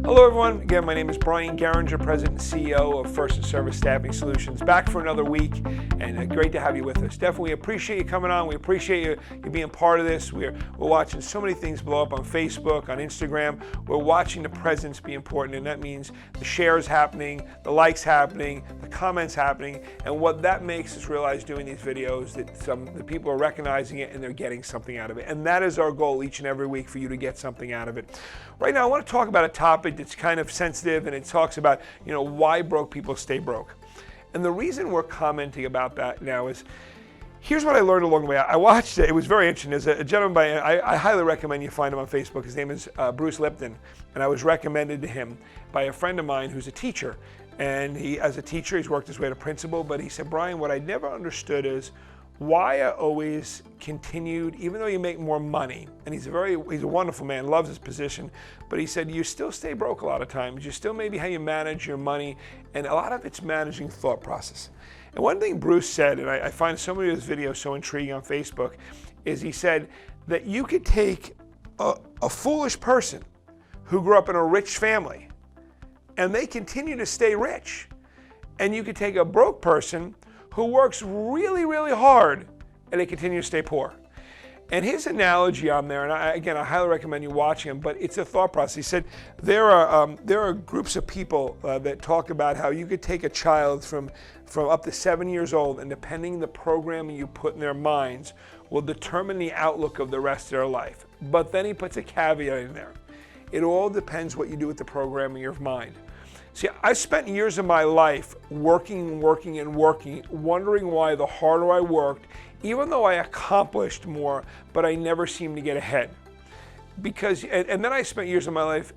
Hello everyone, again my name is Brian Garinger, President and CEO of First and Service Staffing Solutions, back for another week, and great to have you with us. Definitely appreciate you coming on. We appreciate you being part of this. We're watching so many things blow up on Facebook, on Instagram. We're watching the presence be important, and that means the shares happening, the likes happening, the comments happening, and what that makes us realize doing these videos that the people are recognizing it and they're getting something out of it. And that is our goal each and every week, for you to get something out of it. Right now I want to talk about a topic that's kind of sensitive, and it talks about, why broke people stay broke. And the reason we're commenting about that now is, here's what I learned along the way. I watched it. It was very interesting. There's a gentleman, I highly recommend you find him on Facebook. His name is Bruce Lipton, and I was recommended to him by a friend of mine who's a teacher. And he, as a teacher, he's worked his way to principal, but he said, Brian, what I never understood is why I always continued, even though you make more money, and he's a wonderful man, loves his position, but he said you still stay broke a lot of times. You still maybe how you manage your money, and a lot of it's managing thought process. And one thing Bruce said, and I find so many of his videos so intriguing on Facebook, is he said that you could take a foolish person who grew up in a rich family, and they continue to stay rich. And you could take a broke person who works really, really hard, and they continue to stay poor. And his analogy on there, and I highly recommend you watching him, but it's a thought process. He said there are groups of people that talk about how you could take a child from up to 7 years old, and depending the programming you put in their minds will determine the outlook of the rest of their life. But then he puts a caveat in there. It all depends what you do with the programming of your mind. See, I spent years of my life working, wondering why the harder I worked, even though I accomplished more, but I never seemed to get ahead. And then I spent years of my life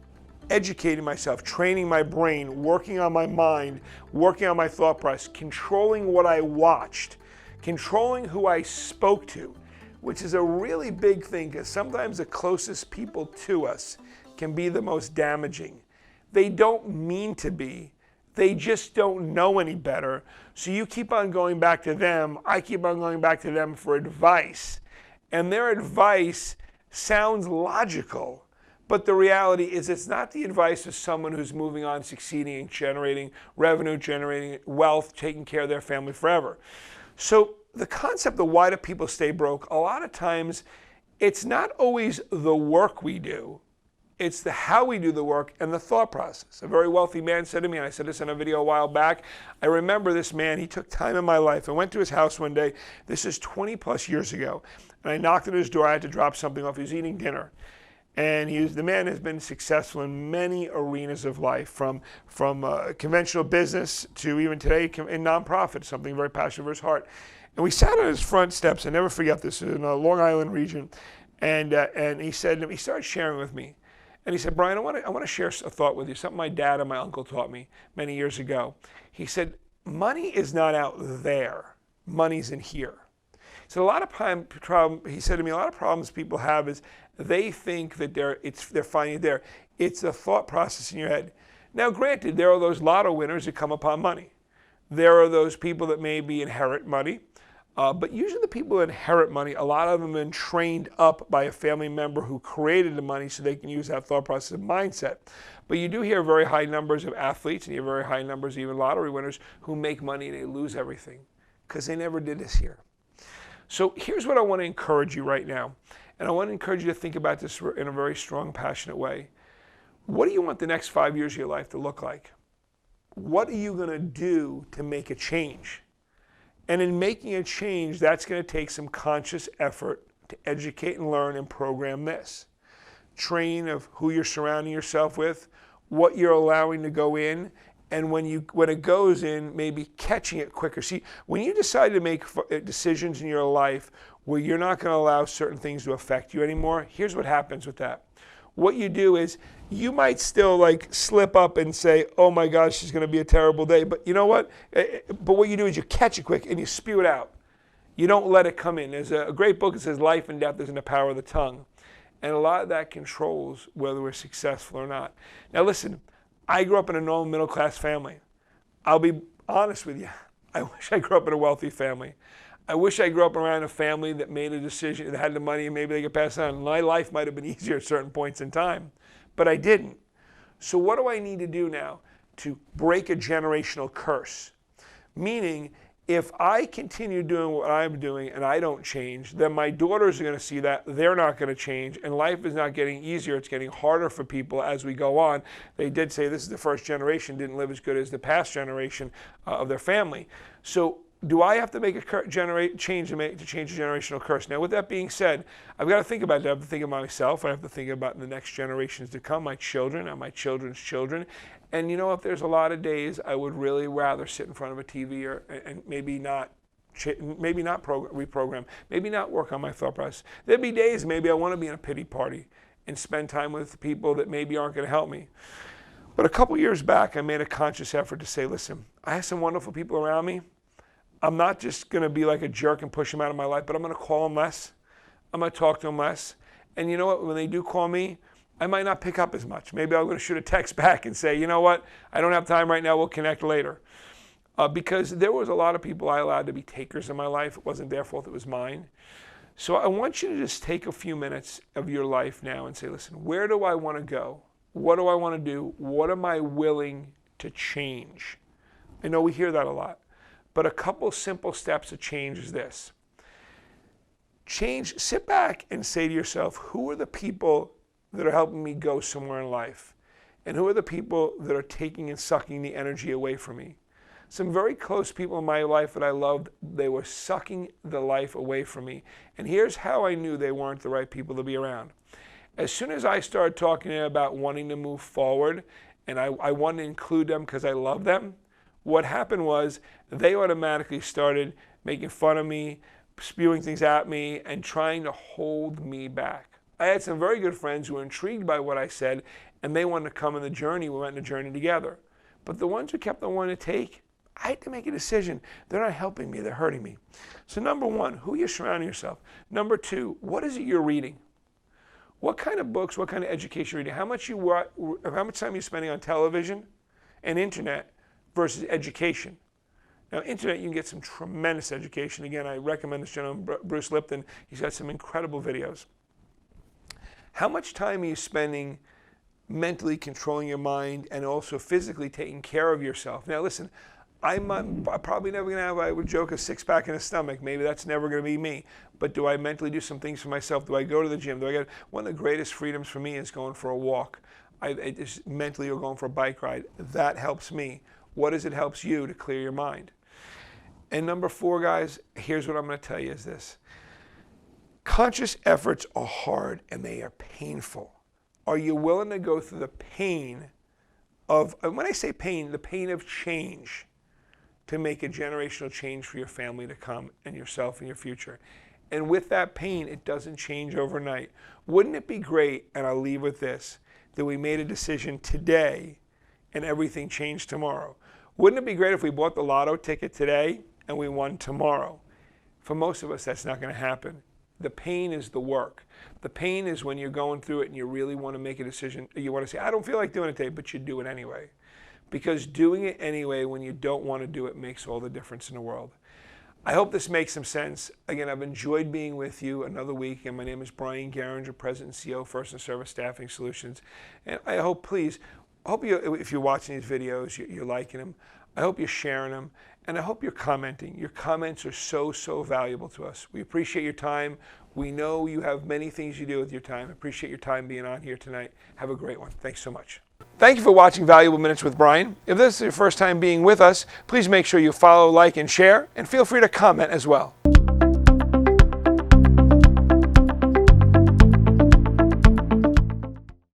educating myself, training my brain, working on my mind, working on my thought process, controlling what I watched, controlling who I spoke to, which is a really big thing, because sometimes the closest people to us can be the most damaging. They don't mean to be. They just don't know any better. So you keep on going back to them. I keep on going back to them for advice. And their advice sounds logical, but the reality is it's not the advice of someone who's moving on, succeeding, generating revenue, generating wealth, taking care of their family forever. So the concept of why do people stay broke, a lot of times it's not always the work we do. It's the how we do the work and the thought process. A very wealthy man said to me, and I said this in a video a while back, I remember this man, he took time in my life. I went to his house one day, this is 20 plus years ago, and I knocked on his door, I had to drop something off, he was eating dinner. And the man has been successful in many arenas of life, from conventional business to even today in nonprofit, something very passionate for his heart. And we sat on his front steps, I never forget this, in the Long Island region, and he said, he started sharing with me. And he said, Brian, I want to share a thought with you, something my dad and my uncle taught me many years ago. He said, money is not out there, money's in here. So a lot of he said to me, a lot of problems people have is they think that they're finding it there. It's a thought process in your head. Now granted, there are those lotto winners that come upon money. There are those people that maybe inherit money. But usually the people who inherit money, a lot of them have been trained up by a family member who created the money so they can use that thought process and mindset. But you do hear very high numbers of athletes, and you hear very high numbers of even lottery winners who make money and they lose everything because they never did this here. So here's what I want to encourage you right now. And I want to encourage you to think about this in a very strong, passionate way. What do you want the next 5 years of your life to look like? What are you going to do to make a change? And in making a change, that's going to take some conscious effort to educate and learn and program this. Train of who you're surrounding yourself with, what you're allowing to go in, and when it goes in, maybe catching it quicker. See, when you decide to make decisions in your life where you're not going to allow certain things to affect you anymore, here's what happens with that. What you do is you might still slip up and say, oh my gosh, it's going to be a terrible day. But you know what? But what you do is you catch it quick and you spew it out. You don't let it come in. There's a great book that says life and death is in the power of the tongue. And a lot of that controls whether we're successful or not. Now listen, I grew up in a normal middle class family. I'll be honest with you. I wish I grew up in a wealthy family. I wish I grew up around a family that made a decision, that had the money, and maybe they could pass it on. My life might have been easier at certain points in time, but I didn't. So what do I need to do now to break a generational curse? Meaning, if I continue doing what I'm doing and I don't change, then my daughters are going to see that. They're not going to change, and life is not getting easier. It's getting harder for people as we go on. They did say this is the first generation didn't live as good as the past generation of their family. So do I have to make a change to change a generational curse? Now, with that being said, I've got to think about it. I have to think about myself. I have to think about the next generations to come, my children and my children's children. And you know, if there's a lot of days I would really rather sit in front of a TV and maybe not reprogram, maybe not work on my thought process. There'd be days maybe I want to be in a pity party and spend time with people that maybe aren't going to help me. But a couple years back, I made a conscious effort to say, listen, I have some wonderful people around me. I'm not just going to be like a jerk and push them out of my life, but I'm going to call them less. I'm going to talk to them less. And you know what? When they do call me, I might not pick up as much. Maybe I'm going to shoot a text back and say, you know what? I don't have time right now. We'll connect later. Because there was a lot of people I allowed to be takers in my life. It wasn't their fault. It was mine. So I want you to just take a few minutes of your life now and say, listen, where do I want to go? What do I want to do? What am I willing to change? I know we hear that a lot. But a couple simple steps to change is this. Sit back and say to yourself, who are the people that are helping me go somewhere in life? And who are the people that are taking and sucking the energy away from me? Some very close people in my life that I loved, they were sucking the life away from me. And here's how I knew they weren't the right people to be around. As soon as I started talking about wanting to move forward, and I wanted to include them because I love them, what happened was they automatically started making fun of me, spewing things at me, and trying to hold me back. I had some very good friends who were intrigued by what I said, and they wanted to come on the journey. We went on the journey together. But the ones who kept on wanting to take, I had to make a decision. They're not helping me, they're hurting me. So number one, who you surrounding yourself? Number two, what is it you're reading? What kind of books, what kind of education you're reading? How much time are you spending on television and internet versus education? Now, internet, you can get some tremendous education. Again, I recommend this gentleman, Bruce Lipton. He's got some incredible videos. How much time are you spending mentally controlling your mind and also physically taking care of yourself? Now, listen, I'm probably never going to have, I would joke, a six-pack in a stomach. Maybe that's never going to be me. But do I mentally do some things for myself? Do I go to the gym? One of the greatest freedoms for me is going for a walk. I just mentally, or going for a bike ride. That helps me. What does it helps you to clear your mind? And number four, guys, here's what I'm going to tell you is this. Conscious efforts are hard and they are painful. Are you willing to go through the pain of, and when I say pain, the pain of change to make a generational change for your family to come and yourself and your future? And with that pain, it doesn't change overnight. Wouldn't it be great, and I'll leave with this, that we made a decision today and everything changed tomorrow? Wouldn't it be great if we bought the lotto ticket today and we won tomorrow? For most of us, that's not going to happen. The pain is the work. The pain is when you're going through it and you really want to make a decision. You want to say, I don't feel like doing it today, but you do it anyway. Because doing it anyway when you don't want to do it makes all the difference in the world. I hope this makes some sense. Again, I've enjoyed being with you another week, and my name is Brian Garinger, President and CEO of First and Service Staffing Solutions. And I hope, please, if you're watching these videos, you're liking them. I hope you're sharing them, and I hope you're commenting. Your comments are so, so valuable to us. We appreciate your time. We know you have many things you do with your time. I appreciate your time being on here tonight. Have a great one. Thanks so much. Thank you for watching Valuable Minutes with Brian. If this is your first time being with us, please make sure you follow, like, and share, and feel free to comment as well.